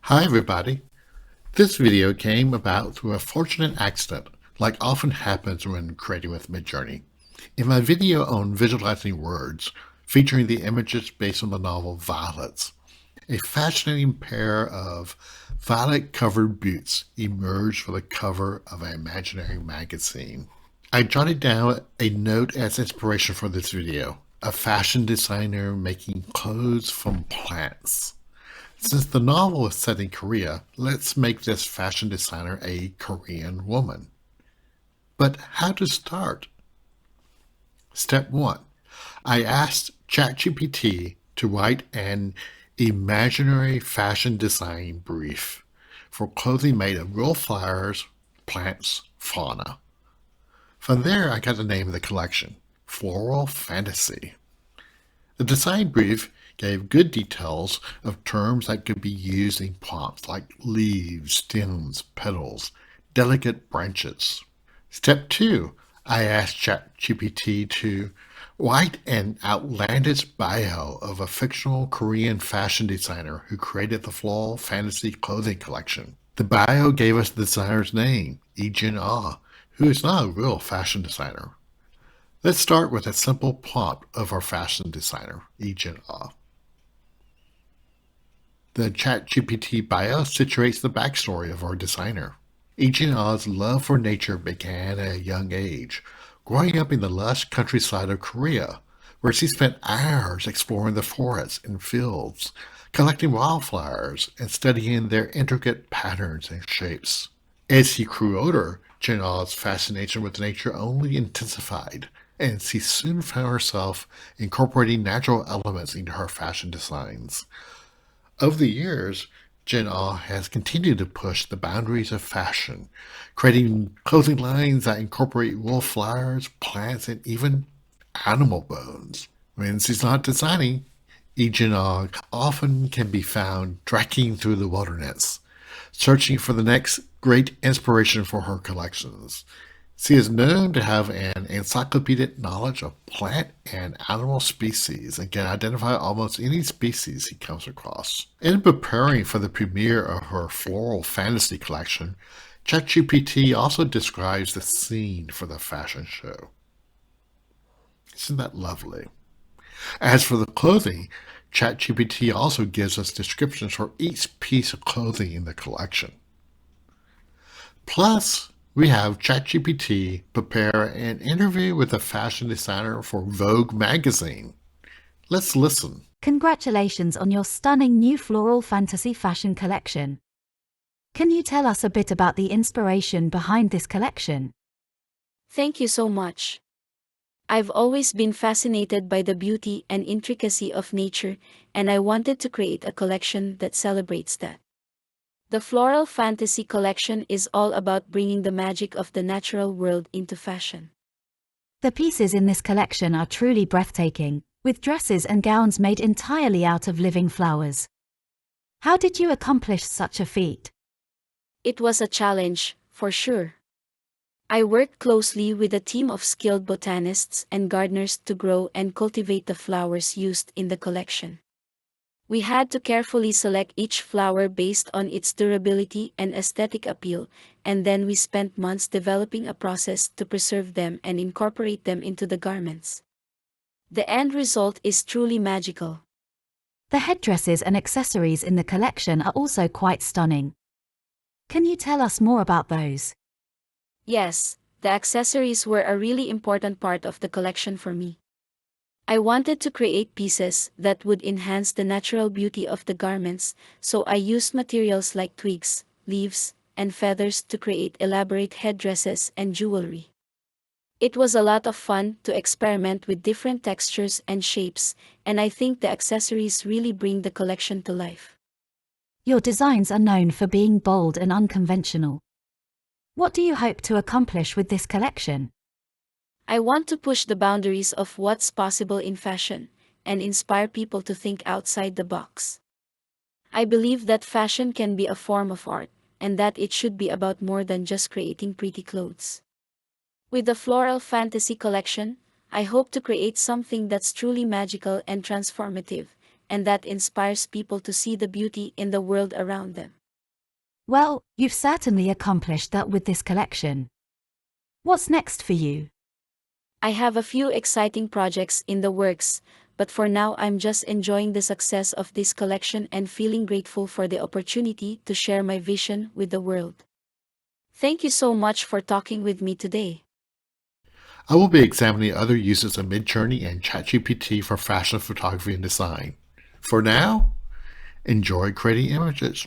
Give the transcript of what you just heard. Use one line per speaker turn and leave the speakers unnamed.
Hi everybody. This video came about through a fortunate accident, like often happens when creating with Midjourney. In my video on visualizing words, featuring the images based on the novel Violets, a fascinating pair of violet-covered boots emerged for the cover of an imaginary magazine. I jotted down a note as inspiration for this video, a fashion designer making clothes from plants. Since the novel is set in Korea, let's make this fashion designer a Korean woman. But how to start? Step 1. I asked ChatGPT to write an imaginary fashion design brief for clothing made of real flowers, plants, fauna. From there, I got the name of the collection, Floral Fantasy. The design brief gave good details of terms that could be used in prompts like leaves, stems, petals, delicate branches. Step 2. I asked ChatGPT to write an outlandish bio of a fictional Korean fashion designer who created the Floral Fantasy clothing collection. The bio gave us the designer's name, Lee Jin-ah, who is not a real fashion designer. Let's start with a simple prompt of our fashion designer, Lee Jin-ah. The ChatGPT bio situates the backstory of our designer. Lee Jin-ah's love for nature began at a young age, growing up in the lush countryside of Korea, where she spent hours exploring the forests and fields, collecting wildflowers, and studying their intricate patterns and shapes. As she grew older, Jin-ah's fascination with nature only intensified, and she soon found herself incorporating natural elements into her fashion designs. Over the years, Jin-ah has continued to push the boundaries of fashion, creating clothing lines that incorporate real flowers, plants, and even animal bones. When she's not designing, Jin-ah often can be found trekking through the wilderness, searching for the next great inspiration for her collections. She is known to have an encyclopedic knowledge of plant and animal species and can identify almost any species he comes across. In preparing for the premiere of her Floral Fantasy collection, ChatGPT also describes the scene for the fashion show. Isn't that lovely? As for the clothing, ChatGPT also gives us descriptions for each piece of clothing in the collection. Plus, we have ChatGPT prepare an interview with a fashion designer for Vogue magazine. Let's listen.
Congratulations on your stunning new Floral Fantasy fashion collection. Can you tell us a bit about the inspiration behind this collection?
Thank you so much. I've always been fascinated by the beauty and intricacy of nature, and I wanted to create a collection that celebrates that. The Floral Fantasy collection is all about bringing the magic of the natural world into fashion.
The pieces in this collection are truly breathtaking, with dresses and gowns made entirely out of living flowers. How did you accomplish such a feat?
It was a challenge, for sure. I worked closely with a team of skilled botanists and gardeners to grow and cultivate the flowers used in the collection. We had to carefully select each flower based on its durability and aesthetic appeal, and then we spent months developing a process to preserve them and incorporate them into the garments. The end result is truly magical.
The headdresses and accessories in the collection are also quite stunning. Can you tell us more about those?
Yes, the accessories were a really important part of the collection for me. I wanted to create pieces that would enhance the natural beauty of the garments, so I used materials like twigs, leaves, and feathers to create elaborate headdresses and jewelry. It was a lot of fun to experiment with different textures and shapes, and I think the accessories really bring the collection to life.
Your designs are known for being bold and unconventional. What do you hope to accomplish with this collection?
I want to push the boundaries of what's possible in fashion and inspire people to think outside the box. I believe that fashion can be a form of art, and that it should be about more than just creating pretty clothes. With the Floral Fantasy collection, I hope to create something that's truly magical and transformative, and that inspires people to see the beauty in the world around them.
Well, you've certainly accomplished that with this collection. What's next for you?
I have a few exciting projects in the works, but for now I'm just enjoying the success of this collection and feeling grateful for the opportunity to share my vision with the world. Thank you so much for talking with me today.
I will be examining other uses of Midjourney and ChatGPT for fashion photography and design. For now, enjoy creating images.